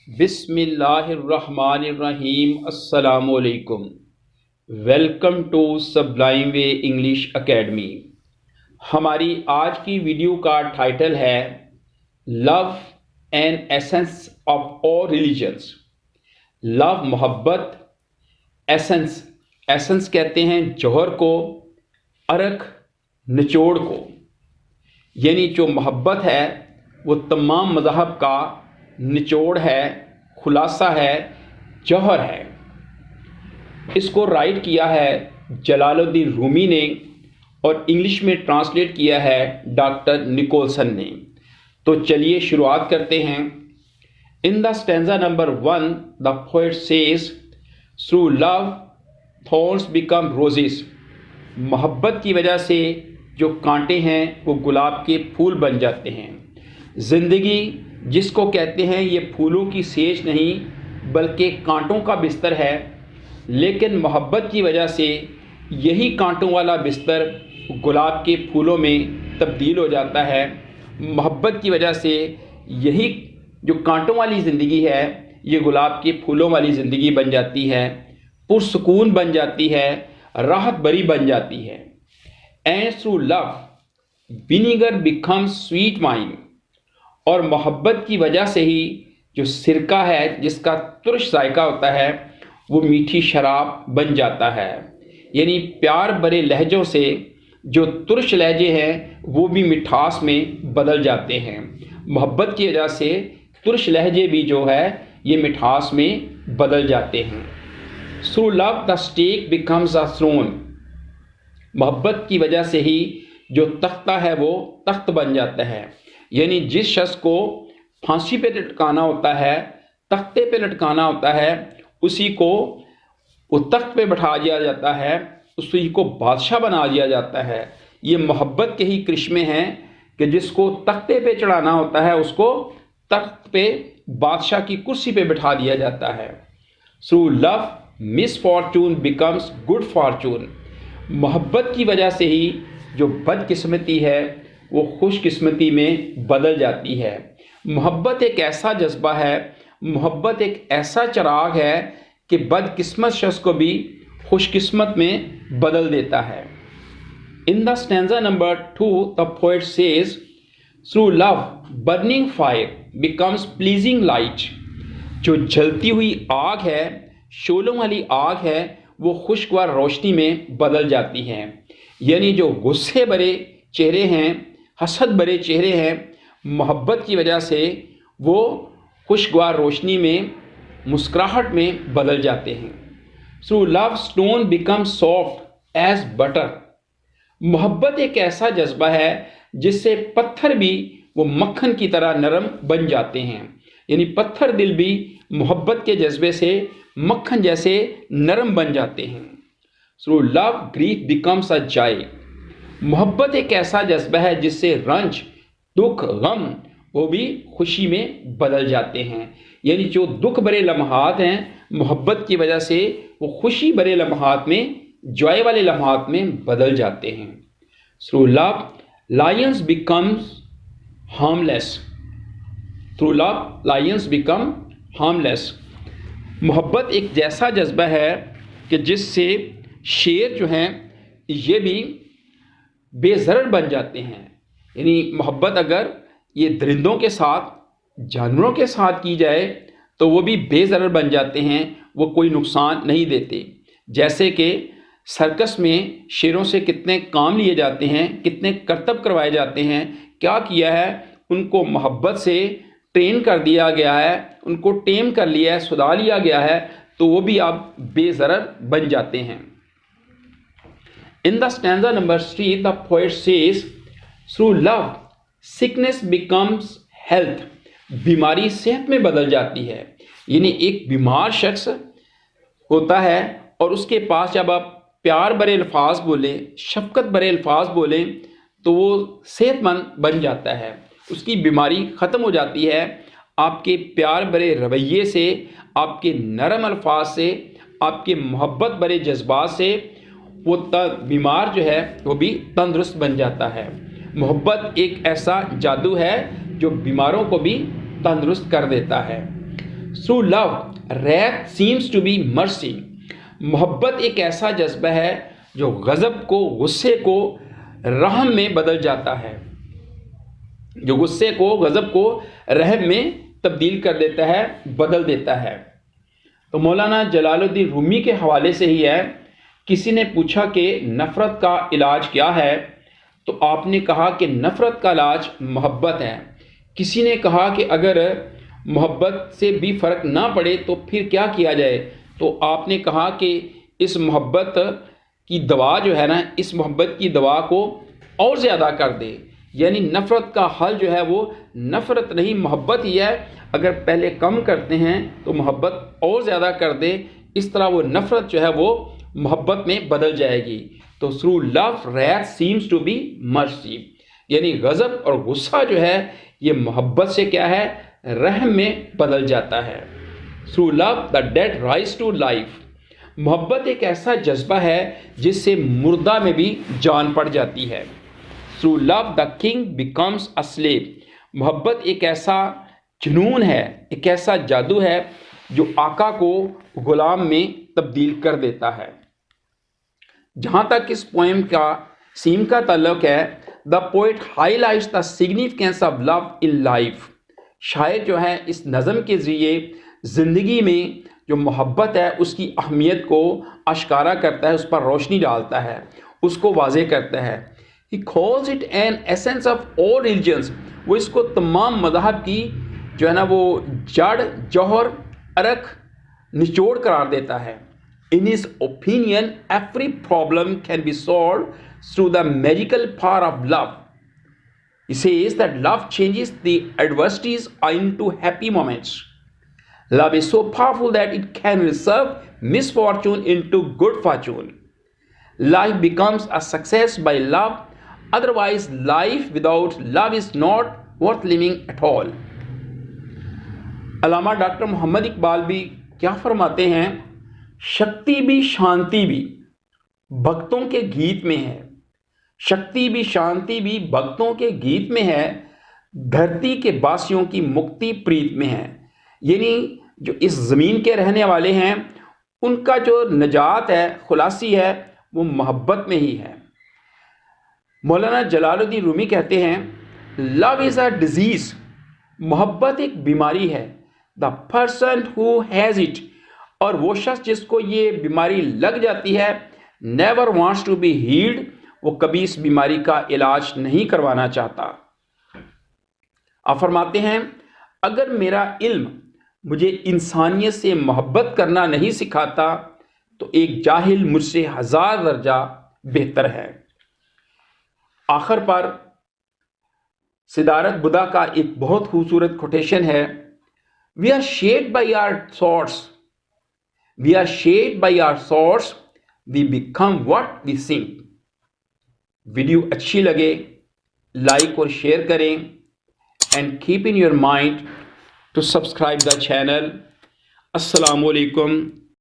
بسم اللہ الرحمن الرحیم۔ السلام علیکم۔ Welcome to sublime way English academy. ہماری آج کی ویڈیو کا ٹائٹل ہے love and essence of all religions. Love محبت، ایسنس کہتے ہیں جوہر کو، عرق نچوڑ کو، یعنی جو محبت ہے وہ تمام مذاہب کا نچوڑ ہے، خلاصہ ہے، جوہر ہے۔ اس کو رائٹ کیا ہے جلال الدین رومی نے اور انگلش میں ٹرانسلیٹ کیا ہے ڈاکٹر نکولسن نے۔ تو چلیے شروعات کرتے ہیں۔ ان دا اسٹینزا نمبر 1 دا پوئٹ سیز تھرو لو تھورنز بیکم روزز۔ محبت کی وجہ سے جو کانٹے ہیں وہ گلاب کے پھول بن جاتے ہیں۔ زندگی جس کو کہتے ہیں یہ پھولوں کی سیج نہیں بلکہ کانٹوں کا بستر ہے، لیکن محبت کی وجہ سے یہی کانٹوں والا بستر گلاب کے پھولوں میں تبدیل ہو جاتا ہے۔ محبت کی وجہ سے یہی جو کانٹوں والی زندگی ہے یہ گلاب کے پھولوں والی زندگی بن جاتی ہے، پرسکون بن جاتی ہے، راحت بری بن جاتی ہے۔ And through love vinegar becomes sweet wine. اور محبت کی وجہ سے ہی جو سرکہ ہے جس کا ترش ذائقہ ہوتا ہے وہ میٹھی شراب بن جاتا ہے۔ یعنی پیار بھرے لہجوں سے جو ترش لہجے ہیں وہ بھی مٹھاس میں بدل جاتے ہیں۔ محبت کی وجہ سے ترش لہجے بھی جو ہے یہ مٹھاس میں بدل جاتے ہیں۔ Through love the stake becomes a throne۔ محبت کی وجہ سے ہی جو تختہ ہے وہ تخت بن جاتا ہے۔ یعنی جس شخص کو پھانسی پہ لٹکانا ہوتا ہے، تختے پہ لٹکانا ہوتا ہے، اسی کو وہ تخت پہ بٹھا دیا جاتا ہے، اسی کو بادشاہ بنا دیا جاتا ہے۔ یہ محبت کے ہی کرشمے ہیں کہ جس کو تختے پہ چڑھانا ہوتا ہے اس کو تخت پہ بادشاہ کی کرسی پہ بٹھا دیا جاتا ہے۔ Through love misfortune becomes good fortune۔ محبت کی وجہ سے ہی جو بد قسمتی ہے وہ خوش قسمتی میں بدل جاتی ہے۔ محبت ایک ایسا جذبہ ہے، محبت ایک ایسا چراغ ہے کہ بد قسمت شخص کو بھی خوش قسمت میں بدل دیتا ہے۔ ان دا stanza number 2 the poet says through love burning fire becomes pleasing light۔ جو جلتی ہوئی آگ ہے، شعلوں والی آگ ہے، وہ خوشگوار روشنی میں بدل جاتی ہے۔ یعنی جو غصے بھرے چہرے ہیں، حسد بھرے چہرے ہیں، محبت کی وجہ سے وہ خوشگوار روشنی میں، مسکراہٹ میں بدل جاتے ہیں۔ Through love stone becomes soft as butter۔ محبت ایک ایسا جذبہ ہے جس سے پتھر بھی وہ مکھن کی طرح نرم بن جاتے ہیں۔ یعنی پتھر دل بھی محبت کے جذبے سے مکھن جیسے نرم بن جاتے ہیں۔ Through love grief becomes a joy۔ محبت ایک ایسا جذبہ ہے جس سے رنج، دکھ، غم وہ بھی خوشی میں بدل جاتے ہیں۔ یعنی جو دکھ بھرے لمحات ہیں محبت کی وجہ سے وہ خوشی بھرے لمحات میں، جوائے والے لمحات میں بدل جاتے ہیں۔ Through love lions becomes harmless۔ Through love lions become harmless۔ محبت ایک جیسا جذبہ ہے کہ جس سے شیر جو ہیں یہ بھی بے ضرر بن جاتے ہیں۔ یعنی محبت اگر یہ درندوں کے ساتھ، جانوروں کے ساتھ کی جائے تو وہ بھی بے ضرر بن جاتے ہیں، وہ کوئی نقصان نہیں دیتے۔ جیسے کہ سرکس میں شیروں سے کتنے کام لیے جاتے ہیں، کتنے کرتب کروائے جاتے ہیں، کیا کیا ہے، ان کو محبت سے ٹرین کر دیا گیا ہے، ان کو ٹیم کر لیا ہے، سدھا لیا گیا ہے، تو وہ بھی اب بے ضرر بن جاتے ہیں۔ In the stanza number 3 the poet says through love sickness becomes health۔ بیماری صحت میں بدل جاتی ہے۔ یعنی ایک بیمار شخص ہوتا ہے اور اس کے پاس جب آپ پیار بھرے الفاظ بولیں، شفقت بھرے الفاظ بولیں تو وہ صحت مند بن جاتا ہے، اس کی بیماری ختم ہو جاتی ہے۔ آپ کے پیار بھرے رویے سے، آپ کے نرم الفاظ سے، آپ کے محبت بھرے جذبات سے وہ بیمار جو ہے وہ بھی تندرست بن جاتا ہے۔ محبت ایک ایسا جادو ہے جو بیماروں کو بھی تندرست کر دیتا ہے۔ Through love, wrath seems to be mercy. محبت ایک ایسا جذبہ ہے جو غضب کو، غصے کو رحم میں بدل جاتا ہے، جو غصے کو، غضب کو رحم میں تبدیل کر دیتا ہے، بدل دیتا ہے۔ تو مولانا جلال الدین رومی کے حوالے سے ہی ہے، کسی نے پوچھا کہ نفرت کا علاج کیا ہے، تو آپ نے کہا کہ نفرت کا علاج محبت ہے۔ کسی نے کہا کہ اگر محبت سے بھی فرق نہ پڑے تو پھر کیا کیا جائے، تو آپ نے کہا کہ اس محبت کی دوا جو ہے نا، اس محبت کی دوا کو اور زیادہ کر دے، یعنی نفرت کا حل جو ہے وہ نفرت نہیں، محبت ہی ہے۔ اگر پہلے کم کرتے ہیں تو محبت اور زیادہ کر دے، اس طرح وہ نفرت جو ہے وہ محبت میں بدل جائے گی۔ تو through love wrath seems to be mercy، یعنی غضب اور غصہ جو ہے یہ محبت سے کیا ہے، رحم میں بدل جاتا ہے۔ through love the dead rise to life، محبت ایک ایسا جذبہ ہے جس سے مردہ میں بھی جان پڑ جاتی ہے۔ through love the king becomes a slave، محبت ایک ایسا جنون ہے، ایک ایسا جادو ہے جو آقا کو غلام میں تبدیل کر دیتا ہے۔ جہاں تک اس پوئم کا سیم کا تعلق ہے، the poet highlights the significance of love in life, شاعر جو ہے اس نظم کے ذریعے زندگی میں جو محبت ہے اس کی اہمیت کو اشکارا کرتا ہے، اس پر روشنی ڈالتا ہے، اس کو واضح کرتا ہے۔ He calls it an essence of all religions، وہ اس کو تمام مذاہب کی جو ہے نا وہ جڑ، جوہر، ارکھ، نچوڑ قرار دیتا ہے۔ In his opinion, every problem can be solved through the magical power of love. He says that love changes the adversities into happy moments. Love is so powerful that it can reserve misfortune into good fortune. Life becomes a success by love. Otherwise, life without love is not worth living at all. Allama doctor محمد اقبال بھی کیا فرماتے ہیں، شکتی بھی شانتی بھی بھکتوں کے گیت میں ہے، شکتی بھی شانتی بھی بھکتوں کے گیت میں ہے، دھرتی کے باسیوں کی مکتی پریت میں ہے، یعنی جو اس زمین کے رہنے والے ہیں ان کا جو نجات ہے، خلاصی ہے، وہ محبت میں ہی ہے۔ مولانا جلال الدین رومی کہتے ہیں، لو از اے ڈیزیز، محبت ایک بیماری ہے، the person who has it, اور وہ شخص جس کو یہ بیماری لگ جاتی ہے، never wants to be held, وہ کبھی اس بیماری کا علاج نہیں کروانا چاہتا۔ آپ فرماتے ہیں، اگر میرا علم مجھے انسانیت سے محبت کرنا نہیں سکھاتا تو ایک جاہل مجھ سے 1000 درجہ بہتر ہے۔ آخر پر صدارت بدھا کا ایک بہت خوبصورت کوٹیشن ہے، We are shaped by our thoughts. We are shaped by our thoughts. We become what we think. Video اچھی لگے لائک اور شیئر کریں and keep in your mind to subscribe the channel. السلام علیکم